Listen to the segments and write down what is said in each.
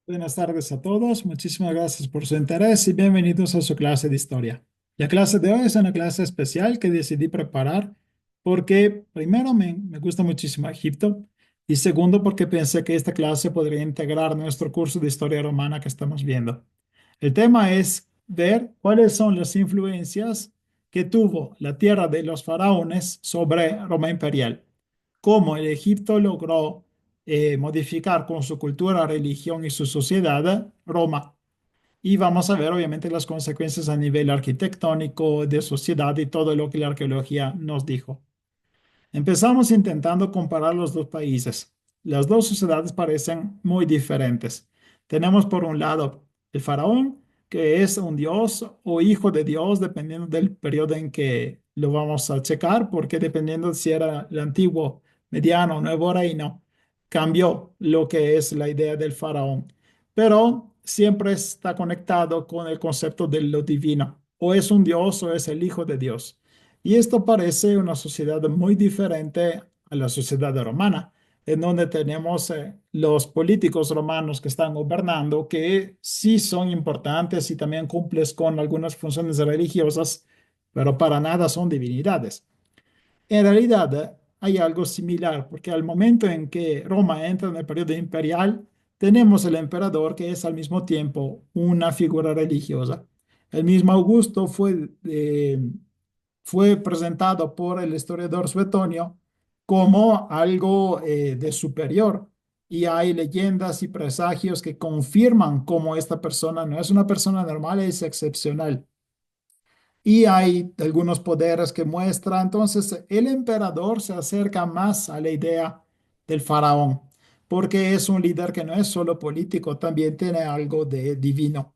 Buenas tardes a todos, muchísimas gracias por su interés y bienvenidos a su clase de historia. La clase de hoy es una clase especial que decidí preparar porque primero me gusta muchísimo Egipto y segundo porque pensé que esta clase podría integrar nuestro curso de historia romana que estamos viendo. El tema es ver cuáles son las influencias que tuvo la tierra de los faraones sobre Roma imperial, cómo el Egipto logró modificar con su cultura, religión y su sociedad Roma. Y vamos a ver obviamente las consecuencias a nivel arquitectónico, de sociedad y todo lo que la arqueología nos dijo. Empezamos intentando comparar los dos países. Las dos sociedades parecen muy diferentes. Tenemos por un lado el faraón, que es un dios o hijo de Dios, dependiendo del periodo en que lo vamos a checar, porque dependiendo si era el antiguo, mediano, nuevo reino, cambió lo que es la idea del faraón. Pero siempre está conectado con el concepto de lo divino. O es un dios o es el hijo de Dios. Y esto parece una sociedad muy diferente a la sociedad romana, en donde tenemos los políticos romanos que están gobernando, que sí son importantes y también cumplen con algunas funciones religiosas, pero para nada son divinidades. En realidad, hay algo similar, porque al momento en que Roma entra en el periodo imperial, tenemos el emperador que es al mismo tiempo una figura religiosa. El mismo Augusto fue presentado por el historiador Suetonio como algo de superior. Y hay leyendas y presagios que confirman cómo esta persona no es una persona normal, es excepcional. Y hay algunos poderes que muestra. Entonces, el emperador se acerca más a la idea del faraón, porque es un líder que no es solo político, también tiene algo de divino.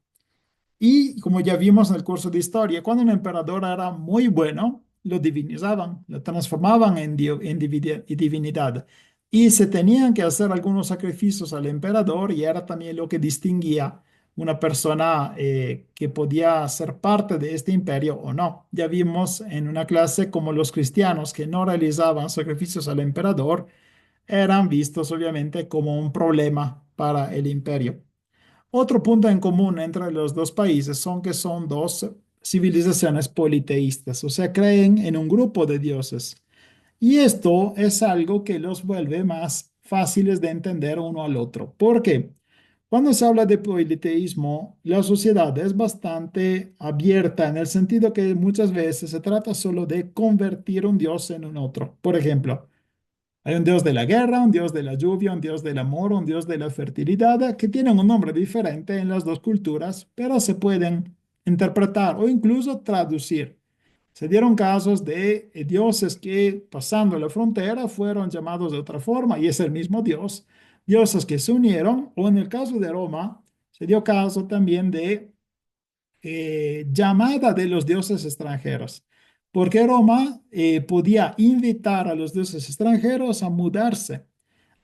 Y como ya vimos en el curso de historia, cuando un emperador era muy bueno, lo divinizaban, lo transformaban en divinidad. Y se tenían que hacer algunos sacrificios al emperador y era también lo que distinguía una persona que podía ser parte de este imperio o no. Ya vimos en una clase como los cristianos que no realizaban sacrificios al emperador eran vistos obviamente como un problema para el imperio. Otro punto en común entre los dos países son que son dos civilizaciones politeístas, o sea, creen en un grupo de dioses. Y esto es algo que los vuelve más fáciles de entender uno al otro. ¿Por qué? Cuando se habla de politeísmo, la sociedad es bastante abierta en el sentido que muchas veces se trata solo de convertir un dios en un otro. Por ejemplo, hay un dios de la guerra, un dios de la lluvia, un dios del amor, un dios de la fertilidad, que tienen un nombre diferente en las dos culturas, pero se pueden interpretar o incluso traducir. Se dieron casos de dioses que pasando la frontera fueron llamados de otra forma y es el mismo dios. Dioses que se unieron, o en el caso de Roma, se dio caso también de llamada de los dioses extranjeros, porque Roma podía invitar a los dioses extranjeros a mudarse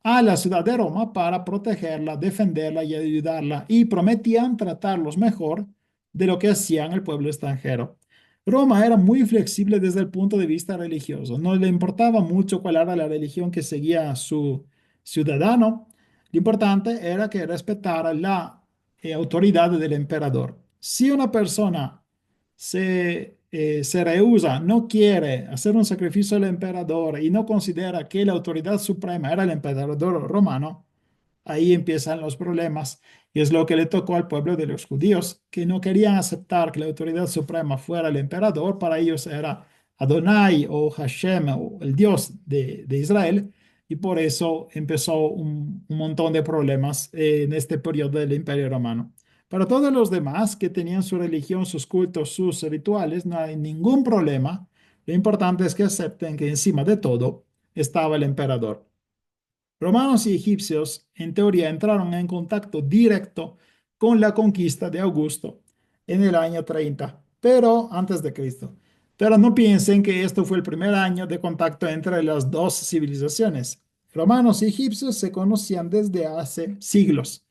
a la ciudad de Roma para protegerla, defenderla y ayudarla, y prometían tratarlos mejor de lo que hacían el pueblo extranjero. Roma era muy flexible desde el punto de vista religioso, no le importaba mucho cuál era la religión que seguía su ciudadano, lo importante era que respetara la autoridad del emperador. Si una persona se rehúsa, no quiere hacer un sacrificio al emperador y no considera que la autoridad suprema era el emperador romano, ahí empiezan los problemas. Y es lo que le tocó al pueblo de los judíos, que no querían aceptar que la autoridad suprema fuera el emperador. Para ellos era Adonai o Hashem o el Dios de Israel. Y por eso empezó un montón de problemas en este periodo del Imperio Romano. Para todos los demás que tenían su religión, sus cultos, sus rituales, no hay ningún problema. Lo importante es que acepten que encima de todo estaba el emperador. Romanos y egipcios, en teoría, entraron en contacto directo con la conquista de Augusto en el año 30, pero antes de Cristo. Pero no piensen que esto fue el primer año de contacto entre las dos civilizaciones. Romanos y egipcios se conocían desde hace siglos.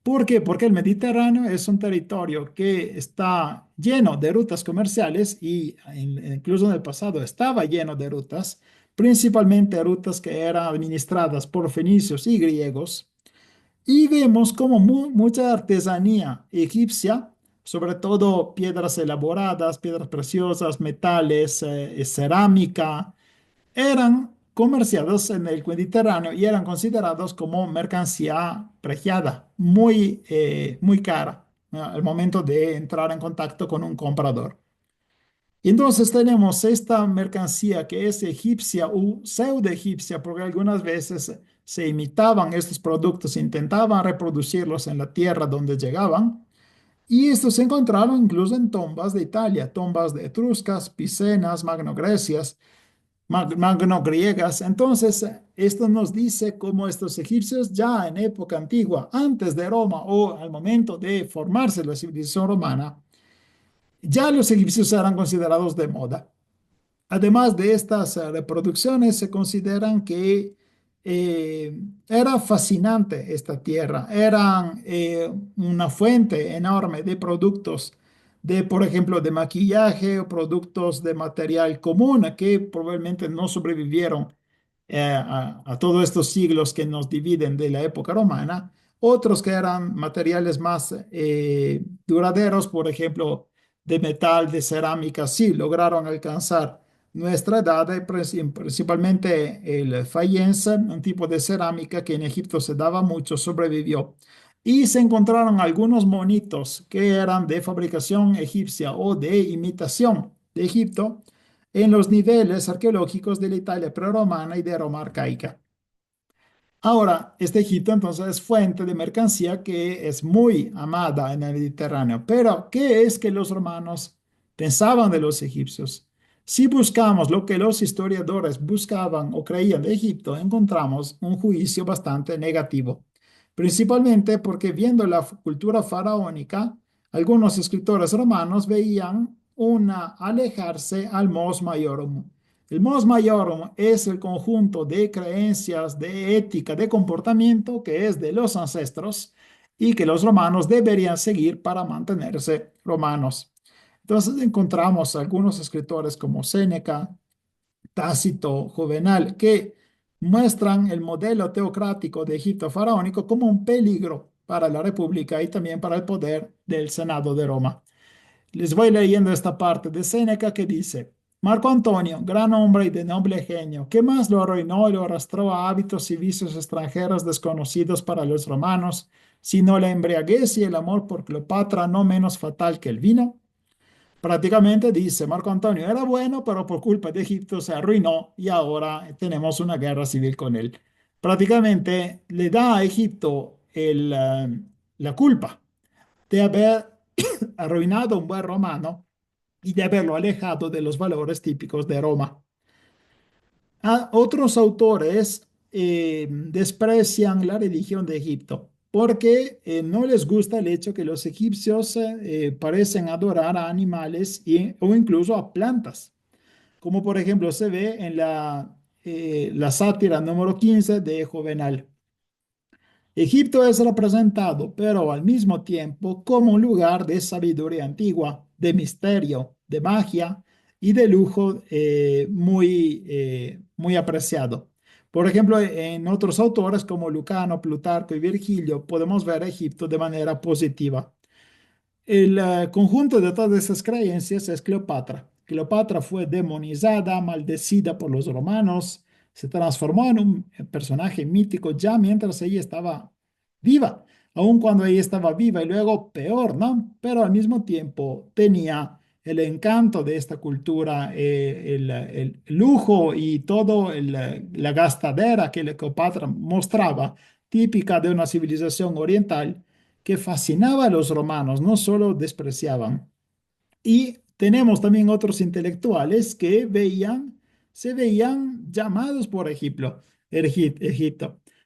¿Por qué? Porque el Mediterráneo es un territorio que está lleno de rutas comerciales y incluso en el pasado estaba lleno de rutas, principalmente rutas que eran administradas por fenicios y griegos. Y vemos como mucha artesanía egipcia, sobre todo piedras elaboradas, piedras preciosas, metales, cerámica, eran comerciados en el Mediterráneo y eran considerados como mercancía preciada, muy cara, al momento de entrar en contacto con un comprador. Y entonces tenemos esta mercancía que es egipcia o pseudo egipcia, porque algunas veces se imitaban estos productos, intentaban reproducirlos en la tierra donde llegaban, y estos se encontraron incluso en tumbas de Italia, tumbas de etruscas, picenas, magnogrecias, magno-griegas. Entonces, esto nos dice cómo estos egipcios ya en época antigua, antes de Roma o al momento de formarse la civilización romana, ya los egipcios eran considerados de moda. Además de estas reproducciones, se consideran que era fascinante esta tierra, eran una fuente enorme de productos, de, por ejemplo, de maquillaje o productos de material común que probablemente no sobrevivieron a todos estos siglos que nos dividen de la época romana, otros que eran materiales más duraderos, por ejemplo, de metal, de cerámica, sí, lograron alcanzar nuestra edad, principalmente el fayense, un tipo de cerámica que en Egipto se daba mucho, sobrevivió. Y se encontraron algunos monitos que eran de fabricación egipcia o de imitación de Egipto en los niveles arqueológicos de la Italia prerromana y de Roma arcaica. Ahora, este Egipto entonces es fuente de mercancía que es muy amada en el Mediterráneo. Pero, ¿qué es que los romanos pensaban de los egipcios? Si buscamos lo que los historiadores buscaban o creían de Egipto, encontramos un juicio bastante negativo, principalmente porque viendo la cultura faraónica, algunos escritores romanos veían una alejarse al mos maiorum. El mos maiorum es el conjunto de creencias, de ética, de comportamiento que es de los ancestros y que los romanos deberían seguir para mantenerse romanos. Entonces encontramos algunos escritores como Séneca, Tácito, Juvenal, que muestran el modelo teocrático de Egipto faraónico como un peligro para la república y también para el poder del Senado de Roma. Les voy leyendo esta parte de Séneca que dice: Marco Antonio, gran hombre y de noble genio, ¿qué más lo arruinó y lo arrastró a hábitos y vicios extranjeros desconocidos para los romanos, sino la embriaguez y el amor por Cleopatra no menos fatal que el vino? Prácticamente dice Marco Antonio, era bueno, pero por culpa de Egipto se arruinó y ahora tenemos una guerra civil con él. Prácticamente le da a Egipto la culpa de haber arruinado un buen romano y de haberlo alejado de los valores típicos de Roma. Otros autores desprecian la religión de Egipto porque no les gusta el hecho que los egipcios parecen adorar a animales o incluso a plantas, como por ejemplo se ve en la sátira número 15 de Juvenal. Egipto es representado, pero al mismo tiempo, como un lugar de sabiduría antigua, de misterio, de magia y de lujo muy apreciado. Por ejemplo, en otros autores como Lucano, Plutarco y Virgilio, podemos ver a Egipto de manera positiva. El conjunto de todas esas creencias es Cleopatra. Cleopatra fue demonizada, maldecida por los romanos, se transformó en un personaje mítico ya mientras ella estaba viva, aun cuando ella estaba viva y luego peor, ¿no? Pero al mismo tiempo tenía el encanto de esta cultura, el lujo y todo la gastadera que Cleopatra mostraba, típica de una civilización oriental que fascinaba a los romanos, no solo despreciaban. Y tenemos también otros intelectuales que se veían llamados por Egipto.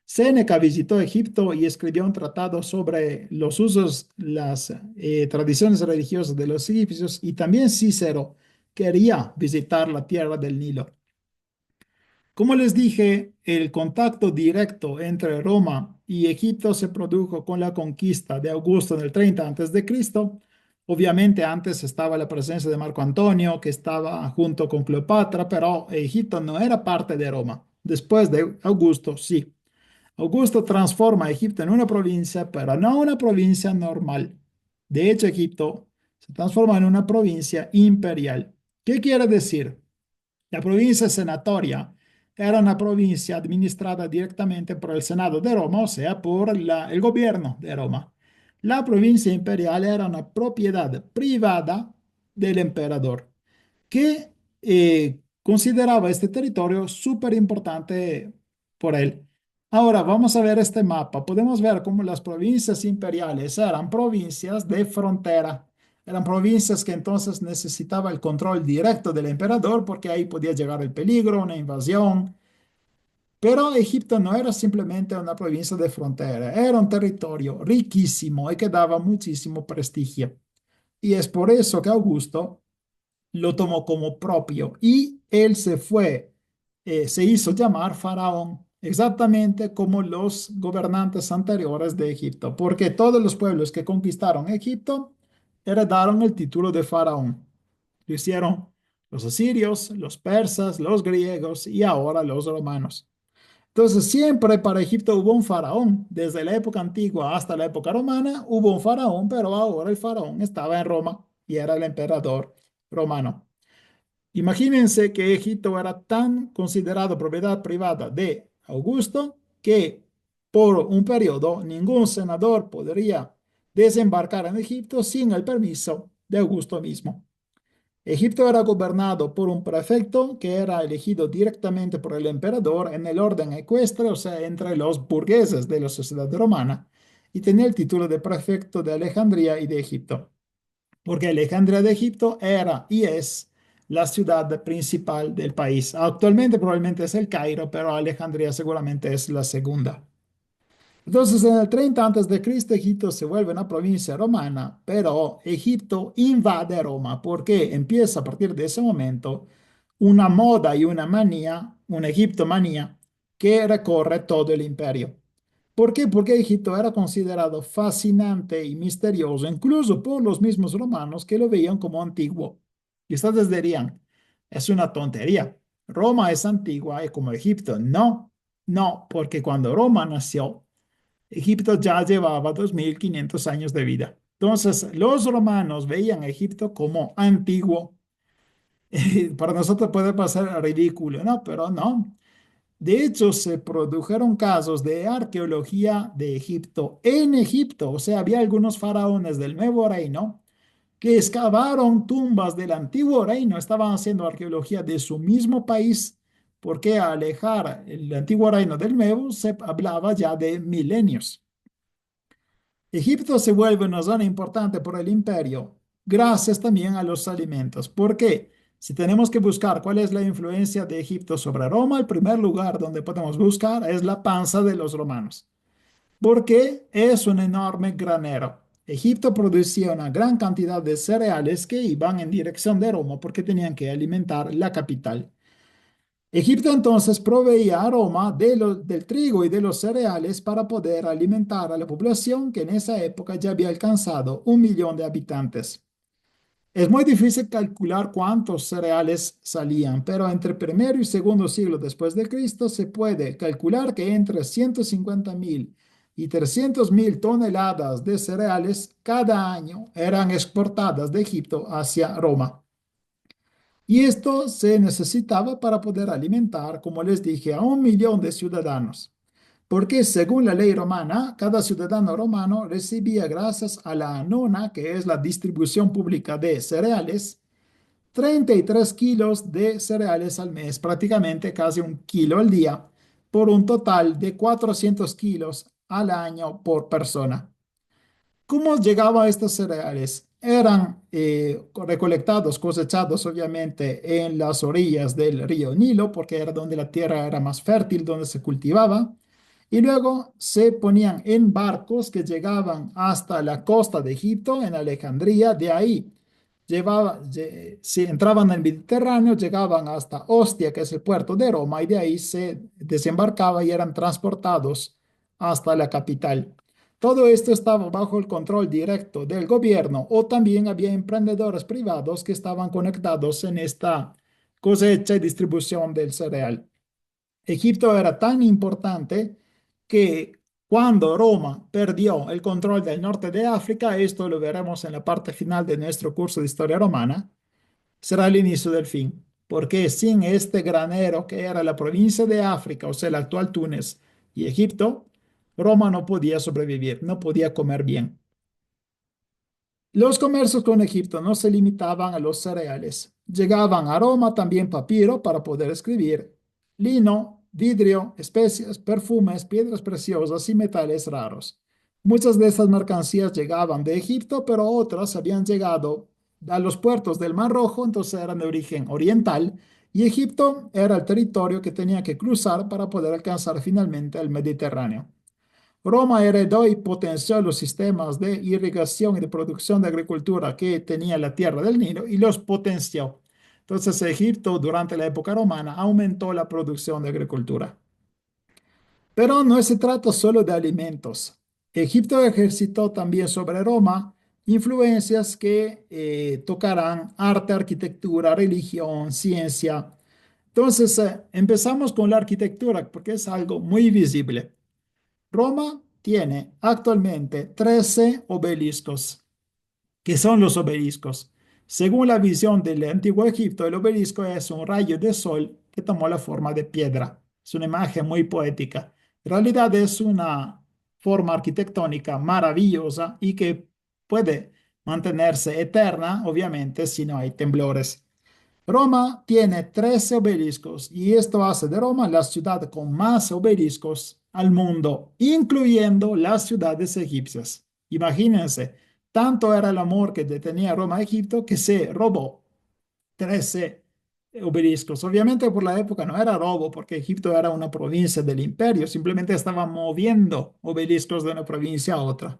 Séneca visitó Egipto y escribió un tratado sobre los usos, las tradiciones religiosas de los egipcios, y también Cícero quería visitar la tierra del Nilo. Como les dije, el contacto directo entre Roma y Egipto se produjo con la conquista de Augusto en el 30 antes de Cristo. Obviamente antes estaba la presencia de Marco Antonio, que estaba junto con Cleopatra, pero Egipto no era parte de Roma. Después de Augusto, sí. Augusto transforma a Egipto en una provincia, pero no una provincia normal. De hecho, Egipto se transforma en una provincia imperial. ¿Qué quiere decir? La provincia senatoria era una provincia administrada directamente por el Senado de Roma, o sea, por el gobierno de Roma. La provincia imperial era una propiedad privada del emperador que consideraba este territorio súper importante por él. Ahora vamos a ver este mapa. Podemos ver cómo las provincias imperiales eran provincias de frontera. Eran provincias que entonces necesitaba el control directo del emperador porque ahí podía llegar el peligro, una invasión. Pero Egipto no era simplemente una provincia de frontera, era un territorio riquísimo y que daba muchísimo prestigio. Y es por eso que Augusto lo tomó como propio y él se hizo llamar faraón, exactamente como los gobernantes anteriores de Egipto, porque todos los pueblos que conquistaron Egipto heredaron el título de faraón. Lo hicieron los asirios, los persas, los griegos y ahora los romanos. Entonces, siempre para Egipto hubo un faraón. Desde la época antigua hasta la época romana hubo un faraón, pero ahora el faraón estaba en Roma y era el emperador romano. Imagínense que Egipto era tan considerado propiedad privada de Augusto que por un periodo ningún senador podría desembarcar en Egipto sin el permiso de Augusto mismo. Egipto era gobernado por un prefecto que era elegido directamente por el emperador en el orden ecuestre, o sea, entre los burgueses de la sociedad romana, y tenía el título de prefecto de Alejandría y de Egipto porque Alejandría de Egipto era y es la ciudad principal del país. Actualmente probablemente es el Cairo, pero Alejandría seguramente es la segunda. Entonces, en el 30 antes de Cristo, Egipto se vuelve una provincia romana, pero Egipto invade Roma porque empieza a partir de ese momento una moda y una manía, una Egiptomanía, que recorre todo el imperio. ¿Por qué? Porque Egipto era considerado fascinante y misterioso, incluso por los mismos romanos que lo veían como antiguo. Y ustedes dirían, es una tontería. Roma es antigua y como Egipto. No, no, porque cuando Roma nació, Egipto ya llevaba 2500 años de vida. Entonces, los romanos veían a Egipto como antiguo. Para nosotros puede pasar ridículo, ¿no? Pero no. De hecho, se produjeron casos de arqueología de Egipto en Egipto. O sea, había algunos faraones del nuevo reino que excavaron tumbas del antiguo reino, estaban haciendo arqueología de su mismo país, porque al alejar el antiguo reino del nuevo se hablaba ya de milenios. Egipto se vuelve una zona importante por el imperio, gracias también a los alimentos. ¿Por qué? Si tenemos que buscar cuál es la influencia de Egipto sobre Roma, el primer lugar donde podemos buscar es la panza de los romanos, porque es un enorme granero. Egipto producía una gran cantidad de cereales que iban en dirección de Roma porque tenían que alimentar la capital. Egipto entonces proveía a Roma del trigo y de los cereales para poder alimentar a la población que en esa época ya había alcanzado 1 millón de habitantes. Es muy difícil calcular cuántos cereales salían, pero entre primero y segundo siglo después de Cristo se puede calcular que entre 150.000 y 300.000 toneladas de cereales cada año eran exportadas de Egipto hacia Roma. Y esto se necesitaba para poder alimentar, como les dije, a 1 millón de ciudadanos. Porque según la ley romana, cada ciudadano romano recibía, gracias a la nona, que es la distribución pública de cereales, 33 kilos de cereales al mes, prácticamente casi 1 kilo al día, por un total de 400 kilos al año por persona. ¿Cómo llegaba a estos cereales? Eran recolectados, cosechados obviamente en las orillas del río Nilo, porque era donde la tierra era más fértil, donde se cultivaba, y luego se ponían en barcos que llegaban hasta la costa de Egipto, en Alejandría, de ahí si entraban en el Mediterráneo, llegaban hasta Ostia, que es el puerto de Roma, y de ahí se desembarcaba y eran transportados hasta la capital. Todo esto estaba bajo el control directo del gobierno o también había emprendedores privados que estaban conectados en esta cosecha y distribución del cereal. Egipto era tan importante que cuando Roma perdió el control del norte de África, esto lo veremos en la parte final de nuestro curso de historia romana, será el inicio del fin, porque sin este granero que era la provincia de África, o sea, el actual Túnez y Egipto, Roma no podía sobrevivir, no podía comer bien. Los comercios con Egipto no se limitaban a los cereales. Llegaban a Roma también papiro para poder escribir, lino, vidrio, especias, perfumes, piedras preciosas y metales raros. Muchas de estas mercancías llegaban de Egipto, pero otras habían llegado a los puertos del Mar Rojo, entonces eran de origen oriental, y Egipto era el territorio que tenía que cruzar para poder alcanzar finalmente el Mediterráneo. Roma heredó y potenció los sistemas de irrigación y de producción de agricultura que tenía la tierra del Nilo y los potenció. Entonces, Egipto durante la época romana aumentó la producción de agricultura. Pero no se trata solo de alimentos. Egipto ejercitó también sobre Roma influencias que tocarán arte, arquitectura, religión, ciencia. Entonces, empezamos con la arquitectura porque es algo muy visible. Roma tiene actualmente 13 obeliscos. ¿Qué son los obeliscos? Según la visión del antiguo Egipto, el obelisco es un rayo de sol que tomó la forma de piedra. Es una imagen muy poética. En realidad es una forma arquitectónica maravillosa y que puede mantenerse eterna, obviamente, si no hay temblores. Roma tiene 13 obeliscos y esto hace de Roma la ciudad con más obeliscos al mundo, incluyendo las ciudades egipcias. Imagínense, tanto era el amor que tenía Roma a Egipto que se robó 13 obeliscos. Obviamente por la época no era robo porque Egipto era una provincia del imperio, simplemente estaba moviendo obeliscos de una provincia a otra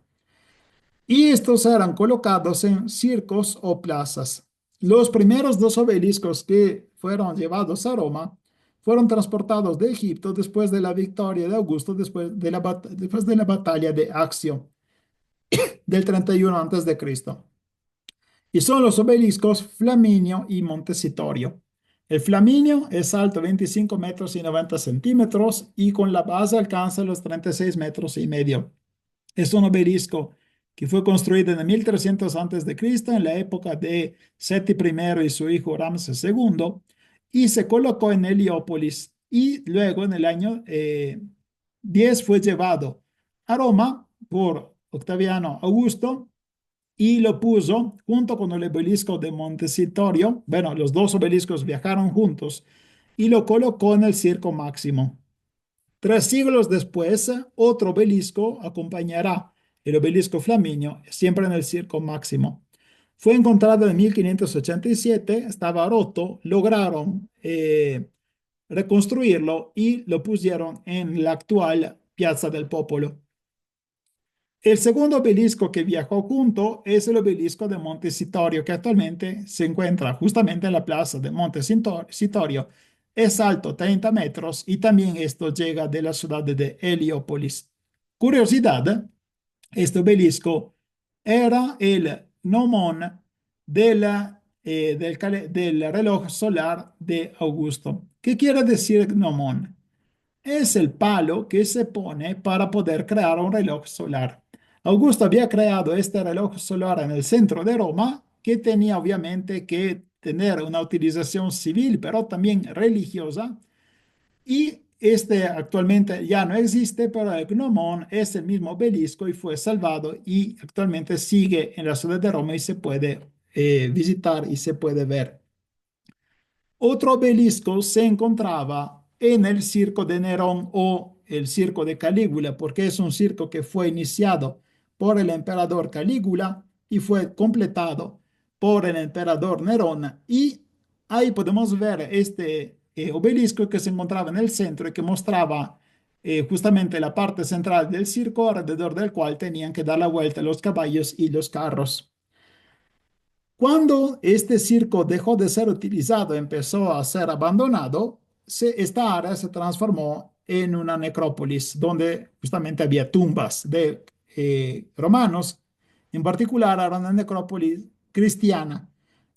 y estos eran colocados en circos o plazas. Los primeros dos obeliscos que fueron llevados a Roma fueron transportados de Egipto después de la victoria de Augusto, después de la batalla de Accio del 31 antes de Cristo. Y son los obeliscos Flaminio y Montecitorio. El Flaminio es alto 25 metros y 90 centímetros y con la base alcanza los 36 metros y medio. Es un obelisco que fue construido en el 1300 antes de Cristo, en la época de Seti I y su hijo Ramses II, y se colocó en Heliópolis. Y luego, en el año 10, fue llevado a Roma por Octaviano Augusto y lo puso junto con el obelisco de Montecitorio. Bueno, los dos obeliscos viajaron juntos y lo colocó en el Circo Máximo. 3 siglos después, otro obelisco acompañará el obelisco Flaminio, siempre en el Circo Máximo. Fue encontrado en 1587, estaba roto, lograron reconstruirlo y lo pusieron en la actual Piazza del Popolo. El segundo obelisco que viajó junto es el obelisco de Montecitorio, que actualmente se encuentra justamente en la plaza de Montecitorio. Es alto 30 metros y también esto llega de la ciudad de Heliópolis. Curiosidad, este obelisco era el gnomon del reloj solar de Augusto. ¿Qué quiere decir gnomon? Es el palo que se pone para poder crear un reloj solar. Augusto había creado este reloj solar en el centro de Roma, que tenía obviamente que tener una utilización civil, pero también religiosa. Y este actualmente ya no existe, pero el gnomón es el mismo obelisco y fue salvado y actualmente sigue en la ciudad de Roma y se puede visitar y se puede ver. Otro obelisco se encontraba en el circo de Nerón o el circo de Calígula, porque es un circo que fue iniciado por el emperador Calígula y fue completado por el emperador Nerón. Y ahí podemos ver este obelisco que se encontraba en el centro y que mostraba justamente la parte central del circo, alrededor del cual tenían que dar la vuelta los caballos y los carros. Cuando este circo dejó de ser utilizado, empezó a ser abandonado, esta área se transformó en una necrópolis donde justamente había tumbas de romanos, en particular era una necrópolis cristiana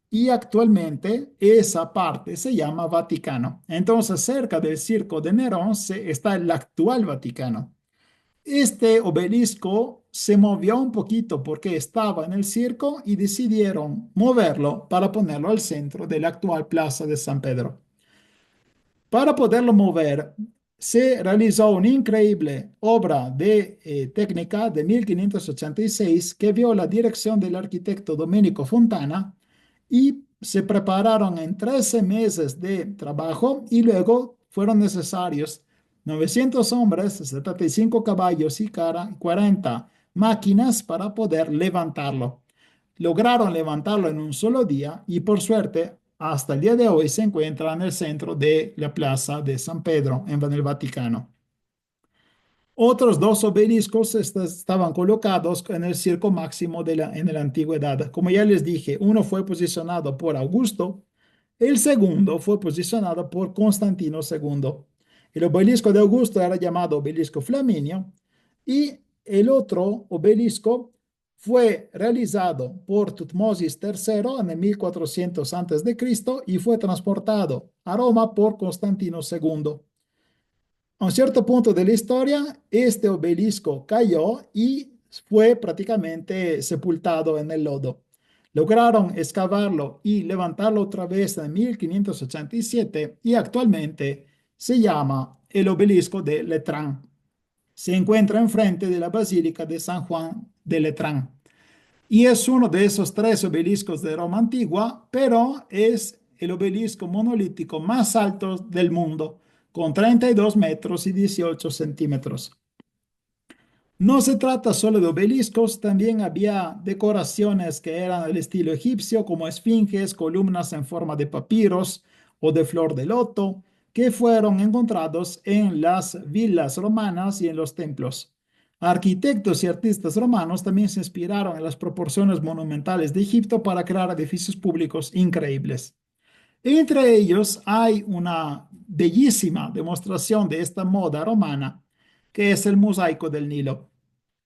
y actualmente esa parte se llama Vaticano. Entonces, cerca del circo de Nerón está el actual Vaticano. Este obelisco se movió un poquito porque estaba en el circo y decidieron moverlo para ponerlo al centro de la actual Plaza de San Pedro. Para poderlo mover, se realizó una increíble obra de técnica de 1586 que vio la dirección del arquitecto Domenico Fontana y se prepararon en 13 meses de trabajo y luego fueron necesarios 900 hombres, 75 caballos y 40 máquinas para poder levantarlo. Lograron levantarlo en un solo día y por suerte hasta el día de hoy se encuentra en el centro de la Plaza de San Pedro en el Vaticano. Otros dos obeliscos estaban colocados en el circo máximo en la antigüedad. Como ya les dije, uno fue posicionado por Augusto, el segundo fue posicionado por Constantino II. El obelisco de Augusto era llamado obelisco Flaminio y el otro obelisco fue realizado por Tutmosis III en el 1400 a.C. y fue transportado a Roma por Constantino II. A un cierto punto de la historia, este obelisco cayó y fue prácticamente sepultado en el lodo. Lograron excavarlo y levantarlo otra vez en 1587 y actualmente se llama el obelisco de Letrán. Se encuentra enfrente de la Basílica de San Juan de Letrán y es uno de esos tres obeliscos de Roma antigua, pero es el obelisco monolítico más alto del mundo, con 32 metros y 18 centímetros. No se trata solo de obeliscos, también había decoraciones que eran del estilo egipcio, como esfinges, columnas en forma de papiros o de flor de loto, que fueron encontrados en las vilas romanas y en los templos. Arquitectos y artistas romanos también se inspiraron en las proporciones monumentales de Egipto para crear edificios públicos increíbles. Entre ellos hay una bellísima demostración de esta moda romana, que es el mosaico del Nilo.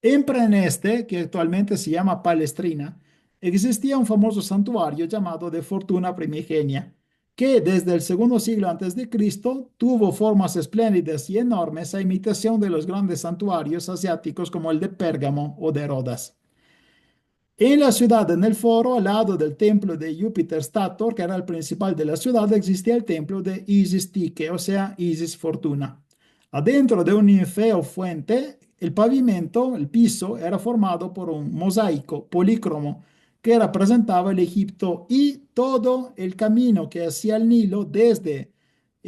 En Praeneste, que actualmente se llama Palestrina, existía un famoso santuario llamado de Fortuna Primigenia, que desde el segundo siglo antes de Cristo tuvo formas espléndidas y enormes a imitación de los grandes santuarios asiáticos como el de Pérgamo o de Rodas. En la ciudad, en el foro, al lado del templo de Júpiter Stator, que era el principal de la ciudad, existía el templo de Isis Tique, o sea, Isis Fortuna. Adentro de un ninfeo fuente, el pavimento, el piso, era formado por un mosaico polícromo que representaba el Egipto y todo el camino que hacía el Nilo desde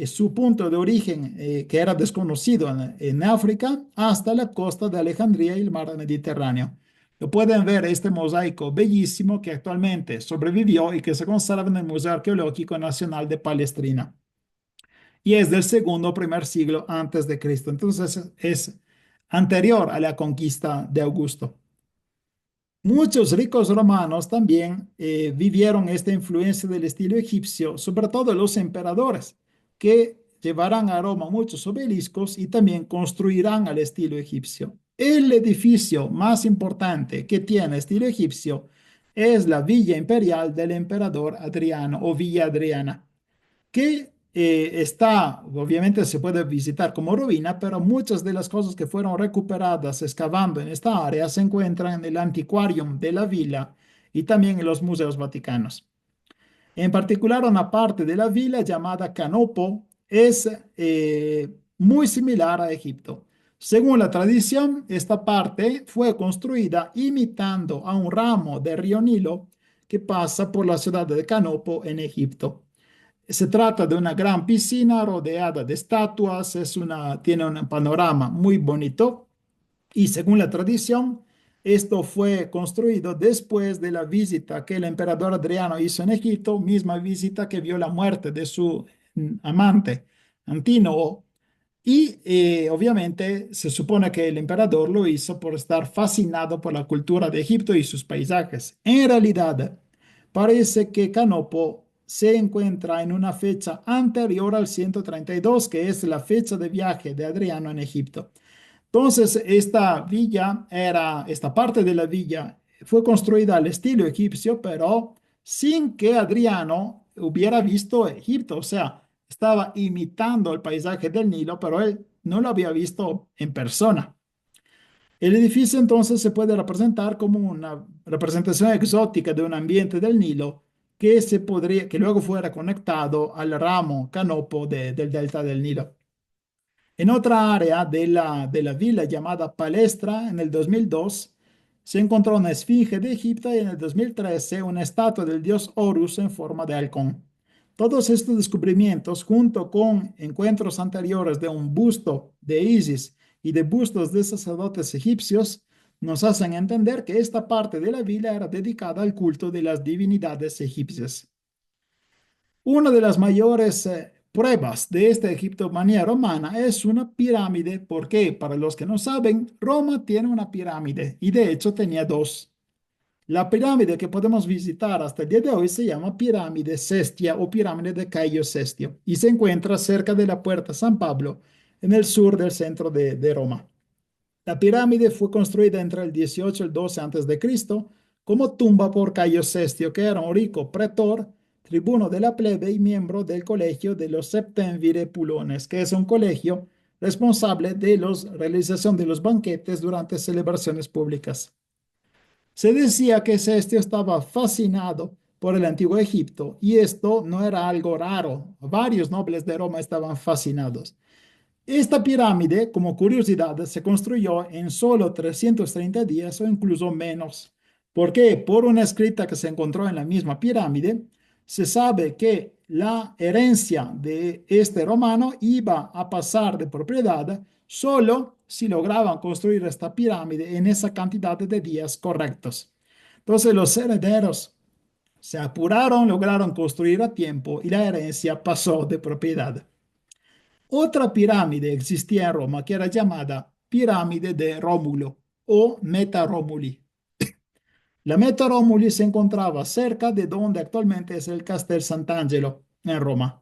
su punto de origen, que era desconocido en África, hasta la costa de Alejandría y el mar Mediterráneo. Lo pueden ver este mosaico bellísimo que actualmente sobrevivió y que se conserva en el Museo Arqueológico Nacional de Palestrina. Y es del segundo o primer siglo antes de Cristo. Entonces es anterior a la conquista de Augusto. Muchos ricos romanos también vivieron esta influencia del estilo egipcio, sobre todo los emperadores, que llevarán a Roma muchos obeliscos y también construirán al estilo egipcio. El edificio más importante que tiene estilo egipcio es la Villa Imperial del Emperador Adriano o Villa Adriana que está, obviamente se puede visitar como ruina, pero muchas de las cosas que fueron recuperadas excavando en esta área se encuentran en el antiquarium de la villa y también en los museos vaticanos. En particular, una parte de la villa llamada Canopo es muy similar a Egipto. Según la tradición, esta parte fue construida imitando a un ramo del río Nilo que pasa por la ciudad de Canopo en Egipto. Se trata de una gran piscina rodeada de estatuas, tiene un panorama muy bonito y según la tradición, esto fue construido después de la visita que el emperador Adriano hizo en Egipto, misma visita que vio la muerte de su amante Antínoco. Y obviamente se supone que el emperador lo hizo por estar fascinado por la cultura de Egipto y sus paisajes. En realidad, parece que Canopo se encuentra en una fecha anterior al 132, que es la fecha de viaje de Adriano en Egipto. Entonces, esta parte de la villa fue construida al estilo egipcio, pero sin que Adriano hubiera visto Egipto, o sea, estaba imitando el paisaje del Nilo, pero él no lo había visto en persona. El edificio entonces se puede representar como una representación exótica de un ambiente del Nilo que luego fuera conectado al ramo canopo del delta del Nilo. En otra área de la villa llamada Palestra, en el 2002, se encontró una esfinge de Egipto y en el 2013 una estatua del dios Horus en forma de halcón. Todos estos descubrimientos, junto con encuentros anteriores de un busto de Isis y de bustos de sacerdotes egipcios, nos hacen entender que esta parte de la villa era dedicada al culto de las divinidades egipcias. Una de las mayores pruebas de esta egiptomanía romana es una pirámide, porque para los que no saben, Roma tiene una pirámide y de hecho tenía dos. La pirámide que podemos visitar hasta el día de hoy se llama Pirámide Cestia o Pirámide de Cayo Cestio y se encuentra cerca de la Puerta San Pablo en el sur del centro de Roma. La pirámide fue construida entre el 18 y el 12 antes de Cristo como tumba por Cayo Cestio, que era un rico pretor, tribuno de la plebe y miembro del colegio de los Septemvire Pulones, que es un colegio responsable de la realización de los banquetes durante celebraciones públicas. Se decía que Cestio estaba fascinado por el antiguo Egipto y esto no era algo raro. Varios nobles de Roma estaban fascinados. Esta pirámide, como curiosidad, se construyó en solo 330 días o incluso menos, porque por una escrita que se encontró en la misma pirámide, se sabe que la herencia de este romano iba a pasar de propiedad solo si lograban construir esta pirámide en esa cantidad de días correctos. Entonces los herederos se apuraron, lograron construir a tiempo y la herencia pasó de propiedad. Otra pirámide existía en Roma que era llamada pirámide de Rómulo o Meta Romuli. La Meta Romuli se encontraba cerca de donde actualmente es el Castel Sant'Angelo en Roma.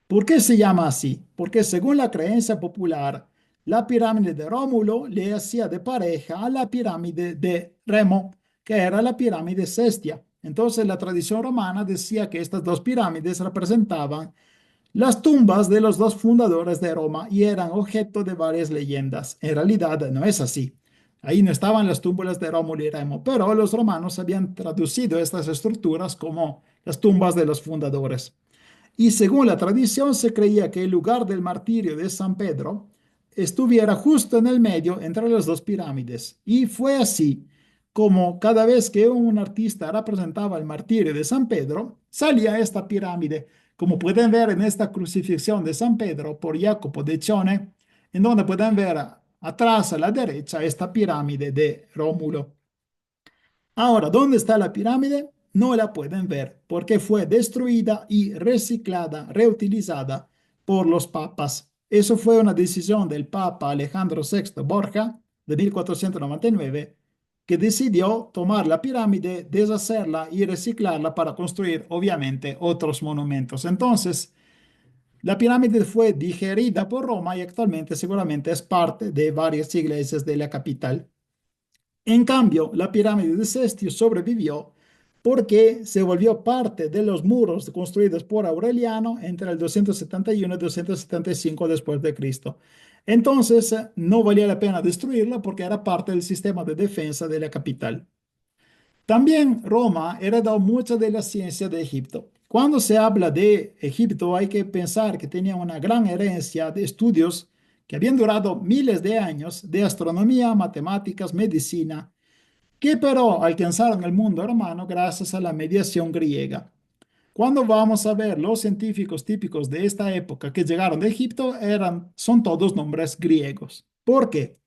¿Por qué se llama así? Porque según la creencia popular, la pirámide de Rómulo le hacía de pareja a la pirámide de Remo, que era la pirámide Cestia. Entonces la tradición romana decía que estas dos pirámides representaban las tumbas de los dos fundadores de Roma y eran objeto de varias leyendas. En realidad no es así. Ahí no estaban las tumbas de Rómulo y Remo, pero los romanos habían traducido estas estructuras como las tumbas de los fundadores. Y según la tradición se creía que el lugar del martirio de San Pedro estuviera justo en el medio entre las dos pirámides. Y fue así como cada vez que un artista representaba el martirio de San Pedro, salía esta pirámide, como pueden ver en esta crucifixión de San Pedro por Jacopo de Cione, en donde pueden ver atrás a la derecha esta pirámide de Rómulo. Ahora, ¿dónde está la pirámide? No la pueden ver porque fue destruida y reciclada, reutilizada por los papas. Eso fue una decisión del Papa Alejandro VI Borja de 1499, que decidió tomar la pirámide, deshacerla y reciclarla para construir, obviamente, otros monumentos. Entonces, la pirámide fue digerida por Roma y actualmente seguramente es parte de varias iglesias de la capital. En cambio, la pirámide de Cestio sobrevivió porque se volvió parte de los muros construidos por Aureliano entre el 271 y 275 después de Cristo. Entonces, no valía la pena destruirla porque era parte del sistema de defensa de la capital. También Roma heredó mucha de la ciencia de Egipto. Cuando se habla de Egipto, hay que pensar que tenía una gran herencia de estudios que habían durado miles de años de astronomía, matemáticas, medicina, que pero alcanzaron el mundo romano gracias a la mediación griega. Cuando vamos a ver los científicos típicos de esta época que llegaron de Egipto, son todos nombres griegos. ¿Por qué?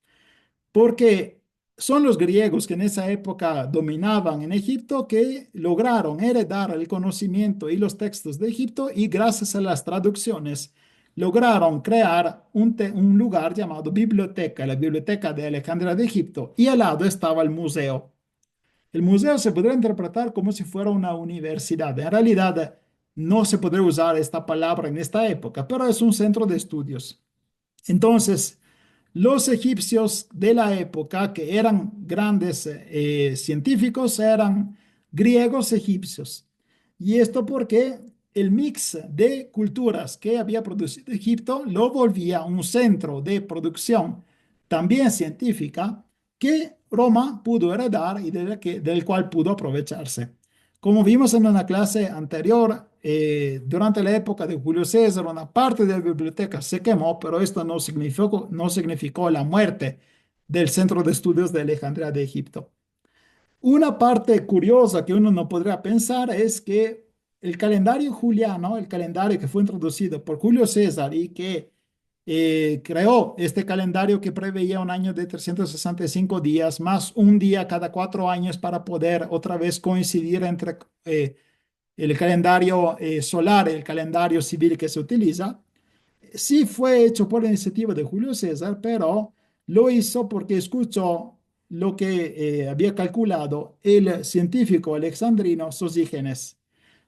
Porque son los griegos que en esa época dominaban en Egipto que lograron heredar el conocimiento y los textos de Egipto y gracias a las traducciones lograron crear un lugar llamado biblioteca, la Biblioteca de Alejandría de Egipto, y al lado estaba el museo. El museo se podría interpretar como si fuera una universidad. En realidad, no se podría usar esta palabra en esta época, pero es un centro de estudios. Entonces, los egipcios de la época, que eran grandes científicos, eran griegos egipcios. Y esto porque el mix de culturas que había producido Egipto lo volvía un centro de producción también científica, que Roma pudo heredar y del cual pudo aprovecharse. Como vimos en una clase anterior, durante la época de Julio César, una parte de la biblioteca se quemó, pero esto no significó la muerte del Centro de Estudios de Alejandría de Egipto. Una parte curiosa que uno no podría pensar es que el calendario juliano, el calendario que fue introducido por Julio César y que creó este calendario que preveía un año de 365 días, más un día cada 4 años para poder otra vez coincidir entre el calendario solar y el calendario civil que se utiliza. Sí fue hecho por iniciativa de Julio César, pero lo hizo porque escuchó lo que había calculado el científico alexandrino Sosígenes.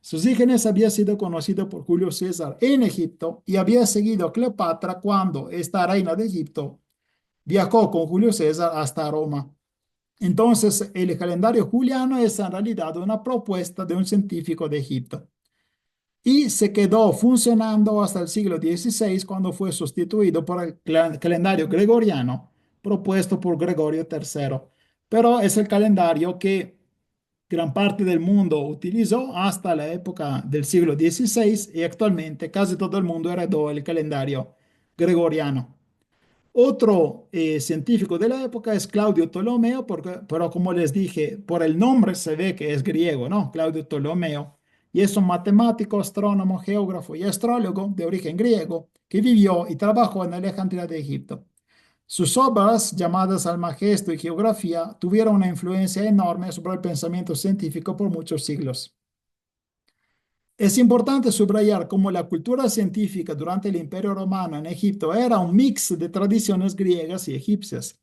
Sosígenes había sido conocido por Julio César en Egipto y había seguido a Cleopatra cuando esta reina de Egipto viajó con Julio César hasta Roma. Entonces, el calendario juliano es en realidad una propuesta de un científico de Egipto y se quedó funcionando hasta el siglo XVI cuando fue sustituido por el calendario gregoriano propuesto por Gregorio III. Pero es el calendario que gran parte del mundo utilizó hasta la época del siglo XVI y actualmente casi todo el mundo heredó el calendario gregoriano. Otro científico de la época es Claudio Ptolomeo, pero como les dije, por el nombre se ve que es griego, ¿no? Claudio Ptolomeo. Y es un matemático, astrónomo, geógrafo y astrólogo de origen griego que vivió y trabajó en Alejandría de Egipto. Sus obras, llamadas Almagesto y Geografía, tuvieron una influencia enorme sobre el pensamiento científico por muchos siglos. Es importante subrayar cómo la cultura científica durante el Imperio Romano en Egipto era un mix de tradiciones griegas y egipcias.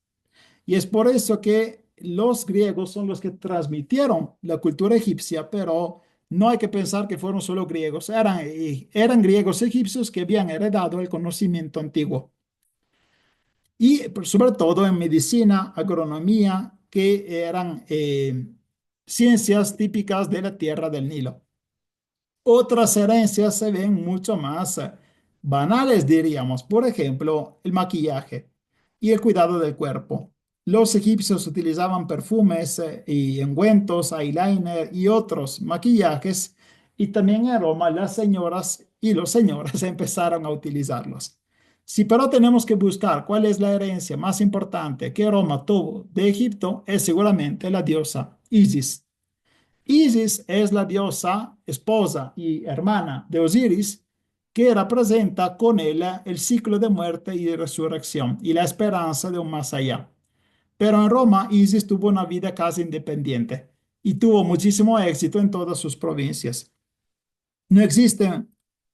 Y es por eso que los griegos son los que transmitieron la cultura egipcia, pero no hay que pensar que fueron solo griegos, eran griegos egipcios que habían heredado el conocimiento antiguo. Y sobre todo en medicina, agronomía, que eran ciencias típicas de la tierra del Nilo. Otras herencias se ven mucho más banales, diríamos. Por ejemplo, el maquillaje y el cuidado del cuerpo. Los egipcios utilizaban perfumes y ungüentos, eyeliner y otros maquillajes, y también en Roma las señoras y los señores empezaron a utilizarlos. Si pero tenemos que buscar cuál es la herencia más importante que Roma tuvo de Egipto, es seguramente la diosa Isis. Isis es la diosa, esposa y hermana de Osiris, que representa con ella el ciclo de muerte y de resurrección y la esperanza de un más allá. Pero en Roma, Isis tuvo una vida casi independiente y tuvo muchísimo éxito en todas sus provincias. No existen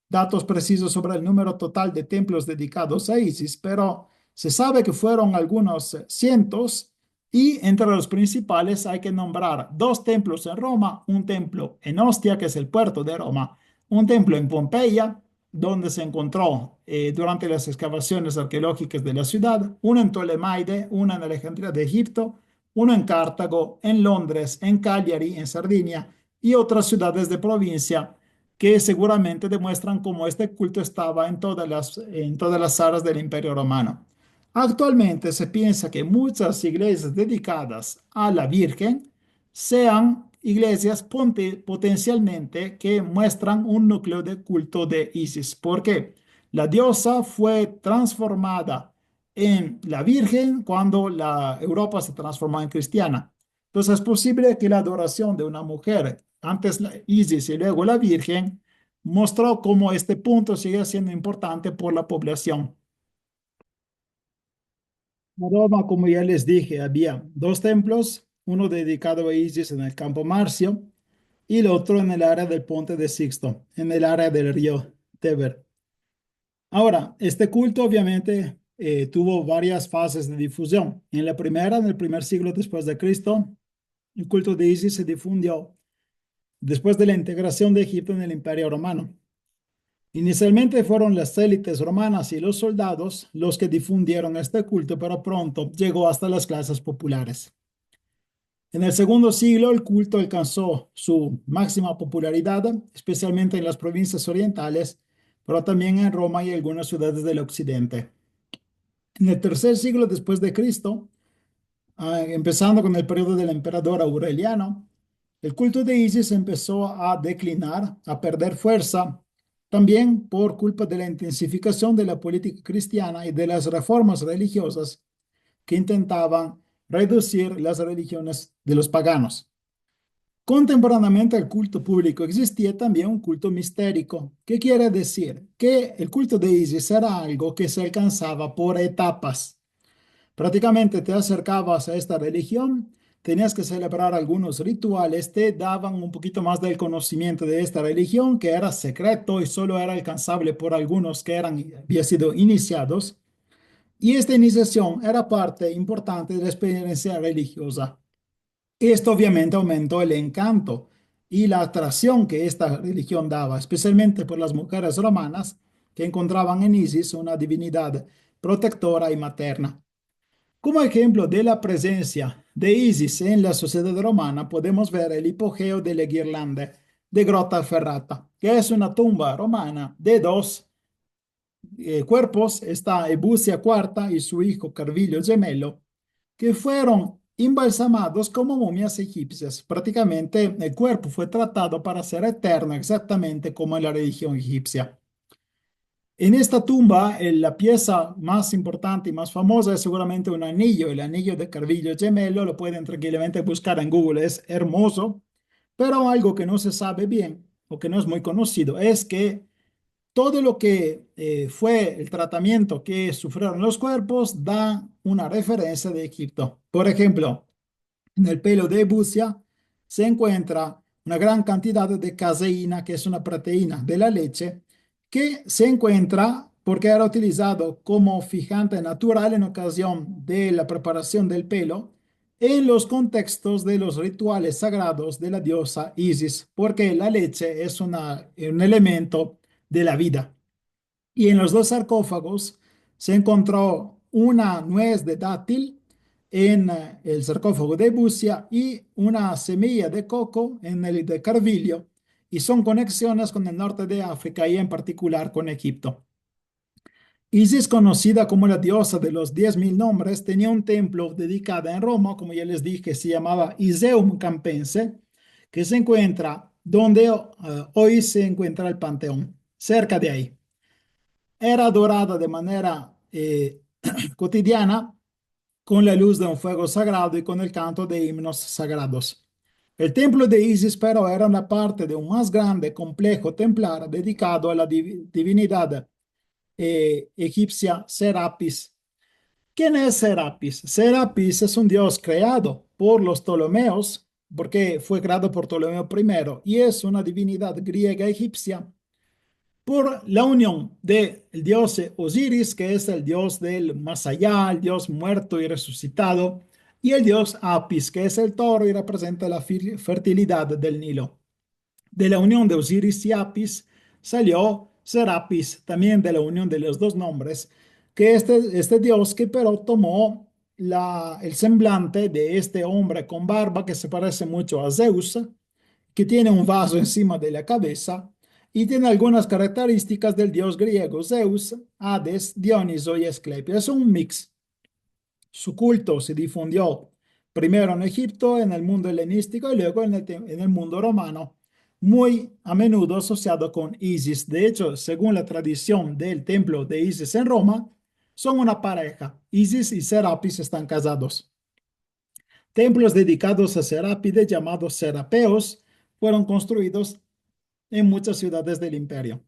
datos precisos sobre el número total de templos dedicados a Isis, pero se sabe que fueron algunos cientos y entre los principales hay que nombrar dos templos en Roma, un templo en Ostia, que es el puerto de Roma, un templo en Pompeya, donde se encontró durante las excavaciones arqueológicas de la ciudad, uno en Ptolemaide, uno en Alejandría de Egipto, uno en Cartago, en Londres, en Cagliari, en Sardinia y otras ciudades de provincia que seguramente demuestran cómo este culto estaba en todas las áreas del Imperio Romano. Actualmente se piensa que muchas iglesias dedicadas a la Virgen sean iglesias potencialmente que muestran un núcleo de culto de Isis, porque la diosa fue transformada en la Virgen cuando la Europa se transformó en cristiana. Entonces es posible que la adoración de una mujer, antes la Isis y luego la Virgen, mostró cómo este punto sigue siendo importante por la población. En Roma, como ya les dije, había dos templos, uno dedicado a Isis en el Campo Marzio y el otro en el área del Ponte de Sixto, en el área del río Tíber. Ahora, este culto obviamente tuvo varias fases de difusión. En la primera, en el primer siglo después de Cristo, el culto de Isis se difundió después de la integración de Egipto en el Imperio Romano. Inicialmente fueron las élites romanas y los soldados los que difundieron este culto, pero pronto llegó hasta las clases populares. En el segundo siglo, el culto alcanzó su máxima popularidad, especialmente en las provincias orientales, pero también en Roma y algunas ciudades del occidente. En el tercer siglo después de Cristo, empezando con el periodo del emperador Aureliano, el culto de Isis empezó a declinar, a perder fuerza, también por culpa de la intensificación de la política cristiana y de las reformas religiosas que intentaban reducir las religiones de los paganos. Contemporáneamente al culto público existía también un culto mistérico, que quiere decir que el culto de Isis era algo que se alcanzaba por etapas. Prácticamente te acercabas a esta religión, tenías que celebrar algunos rituales, te daban un poquito más del conocimiento de esta religión, que era secreto y solo era alcanzable por algunos que habían sido iniciados. Y esta iniciación era parte importante de la experiencia religiosa. Esto obviamente aumentó el encanto y la atracción que esta religión daba, especialmente por las mujeres romanas que encontraban en Isis una divinidad protectora y materna. Como ejemplo de la presencia de Isis en la sociedad romana, podemos ver el hipogeo de la Ghirlande de Grottaferrata, que es una tumba romana de dos cuerpos. Está Ebusia cuarta y su hijo Carvillo Gemello, que fueron embalsamados como momias egipcias. Prácticamente el cuerpo fue tratado para ser eterno, exactamente como en la religión egipcia. En esta tumba, la pieza más importante y más famosa es seguramente un anillo, el anillo de Carvillo Gemello. Lo pueden tranquilamente buscar en Google, es hermoso, pero algo que no se sabe bien o que no es muy conocido es que todo lo que fue el tratamiento que sufrieron los cuerpos da una referencia de Egipto. Por ejemplo, en el pelo de Busia se encuentra una gran cantidad de caseína, que es una proteína de la leche, que se encuentra porque era utilizado como fijante natural en ocasión de la preparación del pelo en los contextos de los rituales sagrados de la diosa Isis, porque la leche es un elemento de la vida. Y en los dos sarcófagos se encontró una nuez de dátil en el sarcófago de Busia y una semilla de coco en el de Carvillo, y son conexiones con el norte de África y en particular con Egipto. Isis, conocida como la diosa de los 10.000 nombres, tenía un templo dedicado en Roma, como ya les dije, se llamaba Iseum Campense, que se encuentra donde hoy se encuentra el Panteón, cerca de ahí. Era adorada de manera cotidiana con la luz de un fuego sagrado y con el canto de himnos sagrados. El templo de Isis, pero, era una parte de un más grande complejo templar dedicado a la divinidad egipcia Serapis. ¿Quién es Serapis? Serapis es un dios creado por los Ptolomeos, porque fue creado por Ptolomeo I, y es una divinidad griega egipcia por la unión del dios Osiris, que es el dios del más allá, el dios muerto y resucitado, y el dios Apis, que es el toro y representa la fertilidad del Nilo. De la unión de Osiris y Apis salió Serapis, también de la unión de los dos nombres, que este dios que pero tomó el semblante de este hombre con barba que se parece mucho a Zeus, que tiene un vaso encima de la cabeza y tiene algunas características del dios griego Zeus, Hades, Dioniso y Esclepio. Es un mix. Su culto se difundió primero en Egipto, en el mundo helenístico y luego en el mundo romano, muy a menudo asociado con Isis. De hecho, según la tradición del templo de Isis en Roma, son una pareja. Isis y Serapis están casados. Templos dedicados a Serapide, llamados serapeos, fueron construidos en muchas ciudades del imperio.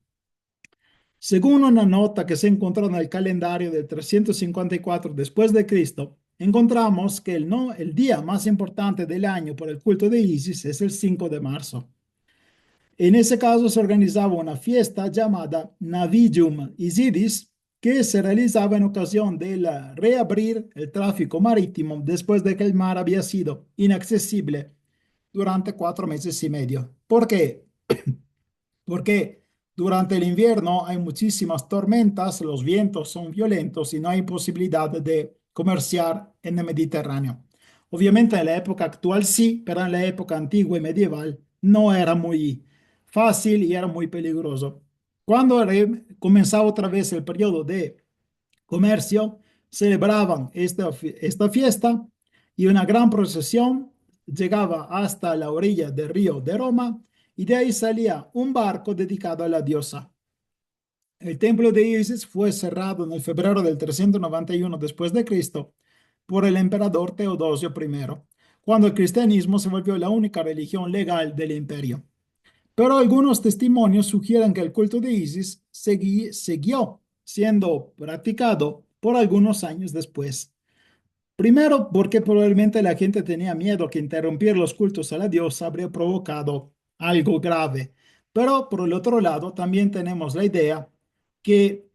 Según una nota que se encontró en el calendario del 354 después de Cristo, encontramos que no, el día más importante del año por el culto de Isis es el 5 de marzo. En ese caso se organizaba una fiesta llamada Navigium Isidis, que se realizaba en ocasión de reabrir el tráfico marítimo después de que el mar había sido inaccesible durante 4 meses y medio. ¿Por qué? Porque durante el invierno hay muchísimas tormentas, los vientos son violentos y no hay posibilidad de comerciar en el Mediterráneo. Obviamente en la época actual sí, pero en la época antigua y medieval no era muy fácil y era muy peligroso. Cuando comenzaba otra vez el periodo de comercio, celebraban esta fiesta y una gran procesión llegaba hasta la orilla del río de Roma y de ahí salía un barco dedicado a la diosa. El templo de Isis fue cerrado en el febrero del 391 después de Cristo por el emperador Teodosio I, cuando el cristianismo se volvió la única religión legal del imperio. Pero algunos testimonios sugieren que el culto de Isis siguió siendo practicado por algunos años después. Primero, porque probablemente la gente tenía miedo que interrumpir los cultos a la diosa habría provocado algo grave. Pero por el otro lado, también tenemos la idea que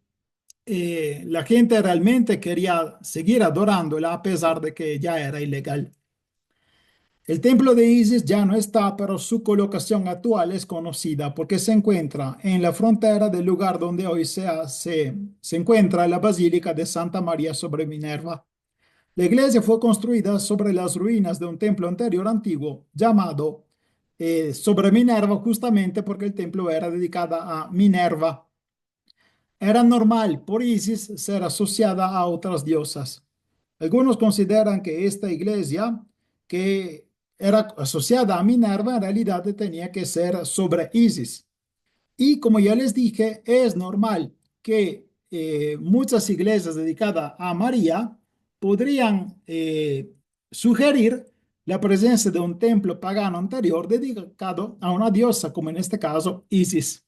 la gente realmente quería seguir adorándola a pesar de que ya era ilegal. El templo de Isis ya no está, pero su colocación actual es conocida porque se encuentra en la frontera del lugar donde hoy se encuentra la Basílica de Santa María sobre Minerva. La iglesia fue construida sobre las ruinas de un templo anterior antiguo llamado sobre Minerva justamente porque el templo era dedicado a Minerva. Era normal por Isis ser asociada a otras diosas. Algunos consideran que esta iglesia, que era asociada a Minerva, en realidad tenía que ser sobre Isis. Y como ya les dije, es normal que muchas iglesias dedicadas a María podrían sugerir la presencia de un templo pagano anterior dedicado a una diosa, como en este caso Isis.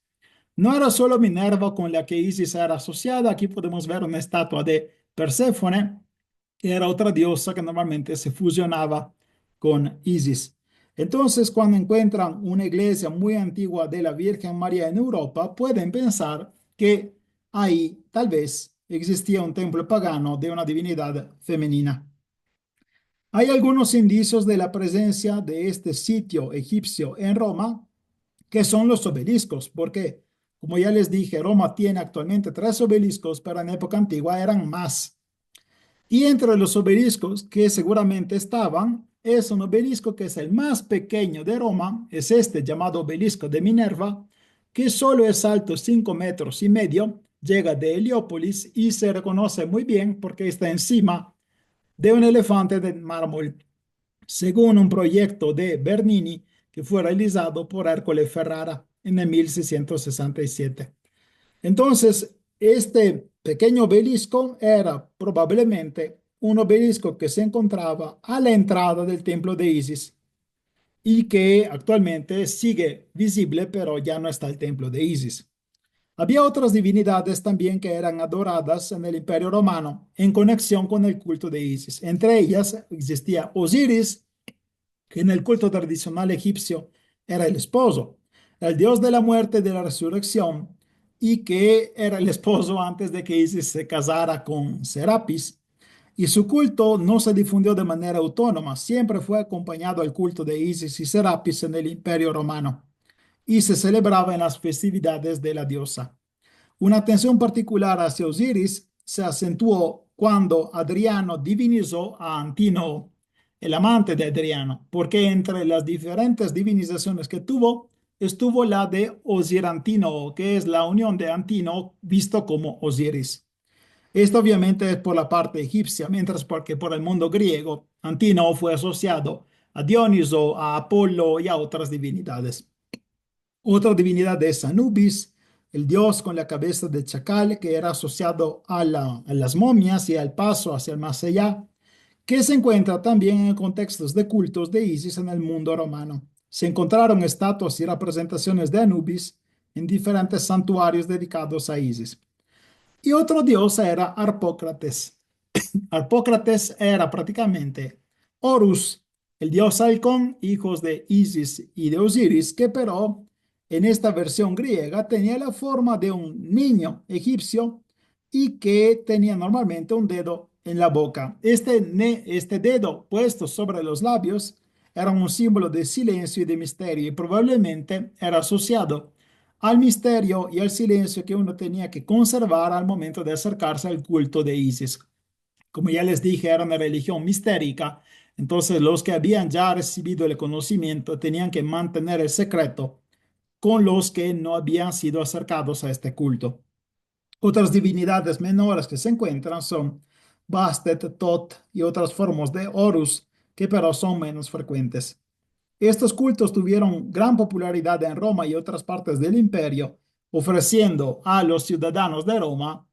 No era solo Minerva con la que Isis era asociada. Aquí podemos ver una estatua de Perséfone, que era otra diosa que normalmente se fusionaba con Isis. Entonces, cuando encuentran una iglesia muy antigua de la Virgen María en Europa, pueden pensar que ahí tal vez existía un templo pagano de una divinidad femenina. Hay algunos indicios de la presencia de este sitio egipcio en Roma, que son los obeliscos, porque, como ya les dije, Roma tiene actualmente 3 obeliscos, pero en época antigua eran más. Y entre los obeliscos que seguramente estaban, es un obelisco que es el más pequeño de Roma, es este llamado obelisco de Minerva, que solo es alto 5,5 metros, llega de Heliópolis y se reconoce muy bien porque está encima de un elefante de mármol, según un proyecto de Bernini que fue realizado por Ercole Ferrara en el 1667. Entonces, este pequeño obelisco era probablemente un obelisco que se encontraba a la entrada del templo de Isis y que actualmente sigue visible, pero ya no está el templo de Isis. Había otras divinidades también que eran adoradas en el Imperio Romano en conexión con el culto de Isis. Entre ellas existía Osiris, que en el culto tradicional egipcio era el esposo, el dios de la muerte y de la resurrección, y que era el esposo antes de que Isis se casara con Serapis. Y su culto no se difundió de manera autónoma, siempre fue acompañado al culto de Isis y Serapis en el Imperio Romano y se celebraba en las festividades de la diosa. Una atención particular hacia Osiris se acentuó cuando Adriano divinizó a Antínoo, el amante de Adriano, porque entre las diferentes divinizaciones que tuvo, estuvo la de Osirantínoo, que es la unión de Antínoo visto como Osiris. Esto obviamente es por la parte egipcia, mientras porque por el mundo griego, Antínoo fue asociado a Dioniso, a Apolo y a otras divinidades. Otra divinidad es Anubis, el dios con la cabeza de chacal que era asociado a las momias y al paso hacia el más allá, que se encuentra también en contextos de cultos de Isis en el mundo romano. Se encontraron estatuas y representaciones de Anubis en diferentes santuarios dedicados a Isis. Y otro dios era Harpócrates. Harpócrates era prácticamente Horus, el dios halcón, hijos de Isis y de Osiris, que pero en esta versión griega tenía la forma de un niño egipcio y que tenía normalmente un dedo en la boca. Este dedo puesto sobre los labios era un símbolo de silencio y de misterio y probablemente era asociado al misterio y al silencio que uno tenía que conservar al momento de acercarse al culto de Isis. Como ya les dije, era una religión mistérica, entonces los que habían ya recibido el conocimiento tenían que mantener el secreto con los que no habían sido acercados a este culto. Otras divinidades menores que se encuentran son Bastet, Tot y otras formas de Horus, que pero son menos frecuentes. Estos cultos tuvieron gran popularidad en Roma y otras partes del imperio, ofreciendo a los ciudadanos de Roma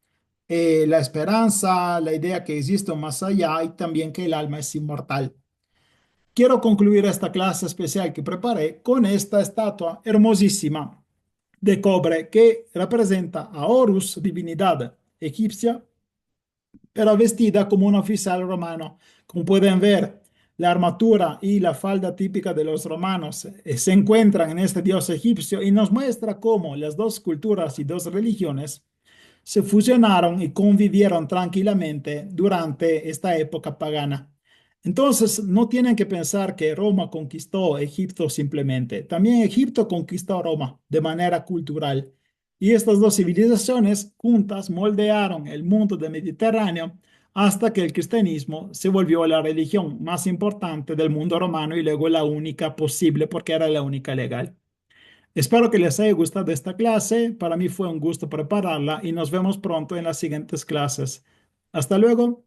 la esperanza, la idea que existe un más allá y también que el alma es inmortal. Quiero concluir esta clase especial que preparé con esta estatua hermosísima de cobre que representa a Horus, divinidad egipcia, pero vestida como un oficial romano. Como pueden ver, la armadura y la falda típica de los romanos se encuentran en este dios egipcio y nos muestra cómo las dos culturas y dos religiones se fusionaron y convivieron tranquilamente durante esta época pagana. Entonces, no tienen que pensar que Roma conquistó Egipto simplemente. También Egipto conquistó Roma de manera cultural. Y estas dos civilizaciones juntas moldearon el mundo del Mediterráneo hasta que el cristianismo se volvió la religión más importante del mundo romano y luego la única posible porque era la única legal. Espero que les haya gustado esta clase. Para mí fue un gusto prepararla y nos vemos pronto en las siguientes clases. Hasta luego.